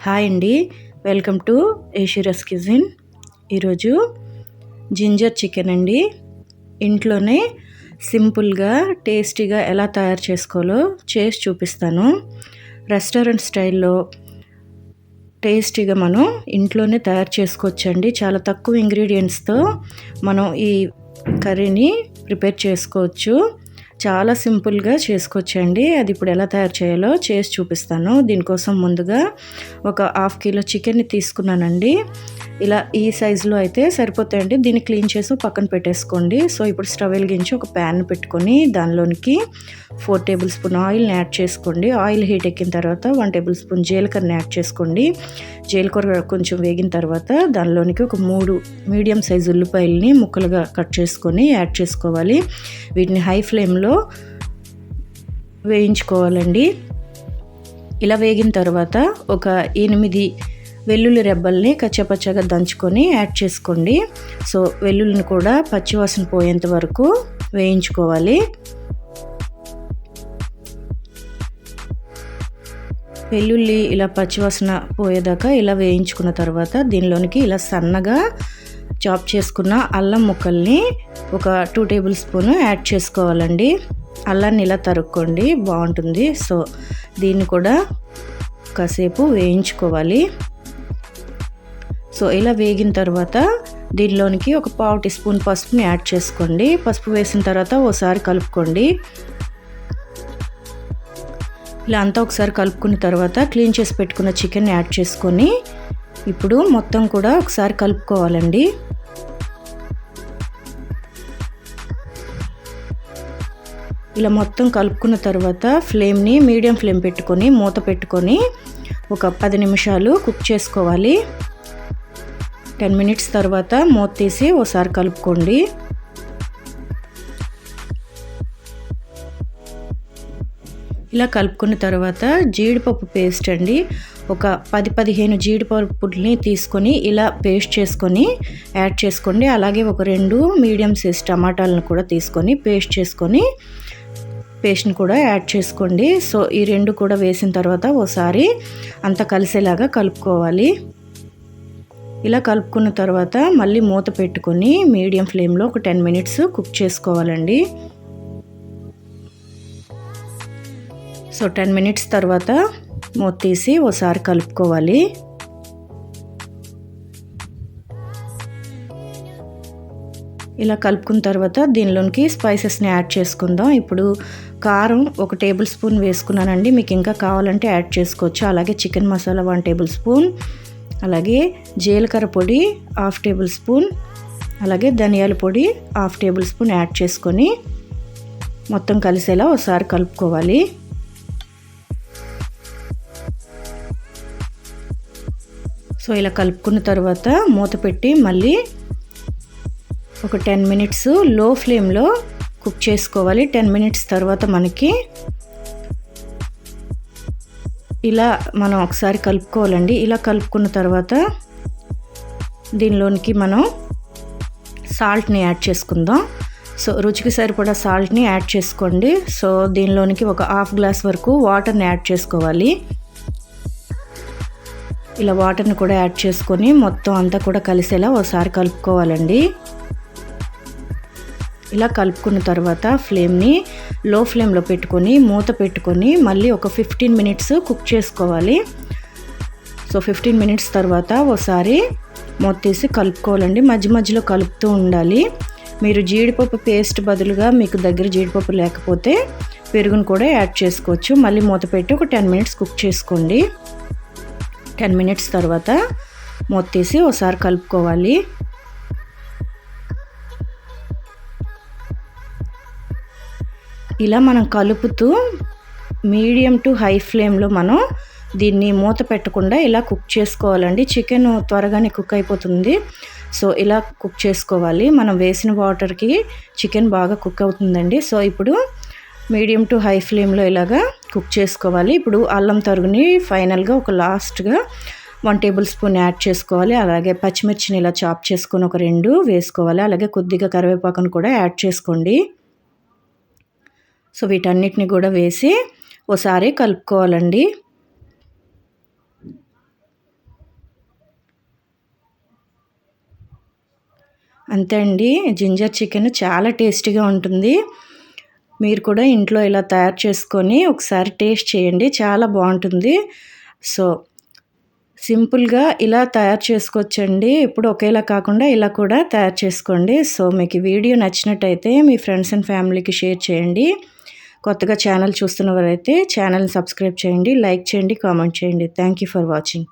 Hi అండి, welcome to ఏషిరస్ kitchen. ఈరోజు ginger chicken అండి. ఇంట్లోనే సింపుల్గా టేస్టీగా ఎలా తయారు చేసుకోవాలో చేసి చూపిస్తాను. రెస్టారెంట్ స్టైల్లో టేస్టీగా మనం ఇంట్లోనే తయారు చేసుకోవచ్చండి. చాలా తక్కువ ఇంగ్రీడియంట్స్తో మనం ఈ కర్రీని ప్రిపేర్ చేసుకోవచ్చు. చాలా సింపుల్గా చేసుకోవచ్చండి. అది ఇప్పుడు ఎలా తయారు చేయాలో చేసి చూపిస్తాను. దీనికోసం ముందుగా ఒక 1/2 కిలో చికెన్ని తీసుకున్నానండి. ఇలా ఈ సైజులో అయితే సరిపోతాయండి. దీన్ని క్లీన్ చేసి పక్కన పెట్టేసుకోండి. సో ఇప్పుడు స్టవ్ వెలిగించి ఒక ప్యాన్ పెట్టుకొని దానిలోనికి 4 టేబుల్ స్పూన్ ఆయిల్ని యాడ్ చేసుకోండి. ఆయిల్ హీట్ ఎక్కిన తర్వాత 1 టేబుల్ స్పూన్ జీలకర్రని యాడ్ చేసుకోండి. జీలకర్ర కొంచెం వేగిన తర్వాత దానిలోనికి ఒక 3 మీడియం సైజు ఉల్లిపాయలని ముక్కలుగా కట్ చేసుకొని యాడ్ చేసుకోవాలి. వీటిని హై ఫ్లేమ్లో వేయించుకోవాలండి. ఇలా వేగిన తర్వాత ఒక 8 వెల్లుల్లి రెబ్బల్ని కచ్చపచ్చగా దంచుకొని యాడ్ చేసుకోండి. సో వెల్లుల్లిని కూడా పచ్చివాసన పోయేంత వరకు వేయించుకోవాలి. వెల్లుల్లి ఇలా పచ్చివాసన పోయేదాకా ఇలా వేయించుకున్న తర్వాత దీనిలోనికి ఇలా సన్నగా చాప్ చేసుకున్న అల్లం ముక్కల్ని ఒక 2 టేబుల్ స్పూన్ యాడ్ చేసుకోవాలండి. అల్లాన్ని ఇలా తరుక్కోండి, బాగుంటుంది. సో దీన్ని కూడా కాసేపు వేయించుకోవాలి. సో ఇలా వేగిన తర్వాత దీనిలోనికి ఒక 1/2 టీ స్పూన్ పసుపుని యాడ్ చేసుకోండి. పసుపు వేసిన తర్వాత ఒకసారి కలుపుకోండి. ఇలా అంతా ఒకసారి కలుపుకున్న తర్వాత క్లీన్ చేసి పెట్టుకున్న చికెన్ యాడ్ చేసుకొని ఇప్పుడు మొత్తం కూడా ఒకసారి కలుపుకోవాలండి. ఇలా మొత్తం కలుపుకున్న తర్వాత ఫ్లేమ్ని మీడియం ఫ్లేమ్ పెట్టుకొని మూత పెట్టుకొని ఒక 10 నిమిషాలు కుక్ చేసుకోవాలి. 10 మినిట్స్ తర్వాత మూత తీసి ఒకసారి కలుపుకోండి. ఇలా కలుపుకున్న తర్వాత జీడిపప్పు పేస్ట్ అండి, ఒక 10-15 జీడిపప్పుని తీసుకొని ఇలా పేస్ట్ చేసుకొని యాడ్ చేసుకోండి. అలాగే ఒక 2 మీడియం సైజ్ టమాటాలను కూడా తీసుకొని పేస్ట్ని కూడా యాడ్ చేసుకోండి. సో ఈ 2 కూడా వేసిన తర్వాత ఒకసారి అంతా కలిసేలాగా కలుపుకోవాలి. ఇలా కలుపుకున్న తర్వాత మళ్ళీ మూత పెట్టుకొని మీడియం ఫ్లేమ్లో ఒక 10 మినిట్స్ కుక్ చేసుకోవాలండి. సో 10 మినిట్స్ తర్వాత మూత తీసి ఒకసారి కలుపుకోవాలి. ఇలా కలుపుకున్న తర్వాత దీనిలోనికి స్పైసెస్ని యాడ్ చేసుకుందాం. ఇప్పుడు కారం 1 టేబుల్ స్పూన్ వేసుకున్నానండి. మీకు ఇంకా కావాలంటే యాడ్ చేసుకోవచ్చు. అలాగే చికెన్ మసాలా 1 టేబుల్ స్పూన్, అలాగే జీలకర్ర పొడి 1/2 టేబుల్ స్పూన్, అలాగే ధనియాల పొడి 1/2 టేబుల్ స్పూన్ యాడ్ చేసుకొని మొత్తం కలిసేలా ఒకసారి కలుపుకోవాలి. సో ఇలా కలుపుకున్న తర్వాత మూత పెట్టి మళ్ళీ ఒక 10 మినిట్స్ లో ఫ్లేమ్లో కుక్ చేసుకోవాలి. 10 మినిట్స్ తర్వాత మనకి ఇలా మనం ఒకసారి కలుపుకోవాలండి. ఇలా కలుపుకున్న తర్వాత దీనిలోనికి మనం సాల్ట్ని యాడ్ చేసుకుందాం. సో రుచికి సరిపడా సాల్ట్ని యాడ్ చేసుకోండి. సో దీనిలోనికి ఒక 1/2 గ్లాస్ వరకు వాటర్ని యాడ్ చేసుకోవాలి. ఇలా వాటర్ని కూడా యాడ్ చేసుకొని మొత్తం అంతా కూడా కలిసేలా ఒకసారి కలుపుకోవాలండి. ఇలా కలుపుకున్న తర్వాత ఫ్లేమ్ని లో ఫ్లేమ్లో పెట్టుకొని మూత పెట్టుకొని మళ్ళీ ఒక 15 మినిట్స్ కుక్ చేసుకోవాలి. సో 15 మినిట్స్ తర్వాత ఒకసారి మూత తీసి కలుపుకోవాలండి. మధ్య మధ్యలో కలుపుతూ ఉండాలి. మీరు జీడిపప్పు పేస్ట్ బదులుగా మీకు దగ్గర జీడిపప్పు లేకపోతే పెరుగును కూడా యాడ్ చేసుకోవచ్చు. మళ్ళీ మూత పెట్టి ఒక 10 మినిట్స్ కుక్ చేసుకోండి. 10 మినిట్స్ తర్వాత మూత తీసి ఒకసారి కలుపుకోవాలి. ఇలా మనం కలుపుతూ మీడియం టు హై ఫ్లేమ్లో మనం దీన్ని మూత పెట్టకుండా ఇలా కుక్ చేసుకోవాలండి. చికెన్ త్వరగానే కుక్ అయిపోతుంది. సో ఇలా కుక్ చేసుకోవాలి. మనం వేసిన వాటర్కి చికెన్ బాగా కుక్ అవుతుందండి. సో ఇప్పుడు మీడియం టు హై ఫ్లేమ్లో ఇలాగా కుక్ చేసుకోవాలి. ఇప్పుడు అల్లం తరుగుని ఫైనల్గా ఒక లాస్ట్గా 1 టేబుల్ స్పూన్ యాడ్ చేసుకోవాలి. అలాగే పచ్చిమిర్చిని ఇలా చాప్ చేసుకొని ఒక 2 వేసుకోవాలి. అలాగే కొద్దిగా కరివేపాకును కూడా యాడ్ చేసుకోండి. సో వీటన్నిటిని కూడా వేసి ఒకసారి కలుపుకోవాలండి. అంతే అండి, జింజర్ చికెన్ చాలా టేస్టీగా ఉంటుంది. మీరు కూడా ఇంట్లో ఇలా తయారు చేసుకొని ఒకసారి టేస్ట్ చేయండి, చాలా బాగుంటుంది. సో సింపుల్గా ఇలా తయారు చేసుకోవచ్చండి. ఎప్పుడు ఒకేలా కాకుండా ఇలా కూడా తయారు చేసుకోండి. సో మీకు ఈ వీడియో నచ్చినట్టయితే మీ ఫ్రెండ్స్ అండ్ ఫ్యామిలీకి షేర్ చేయండి. కొత్తగా ఛానల్ చూస్తున్నవారైతే ఛానల్ని సబ్స్క్రైబ్ చేయండి, లైక్ చేయండి, కామెంట్ చేయండి. Thank you for watching.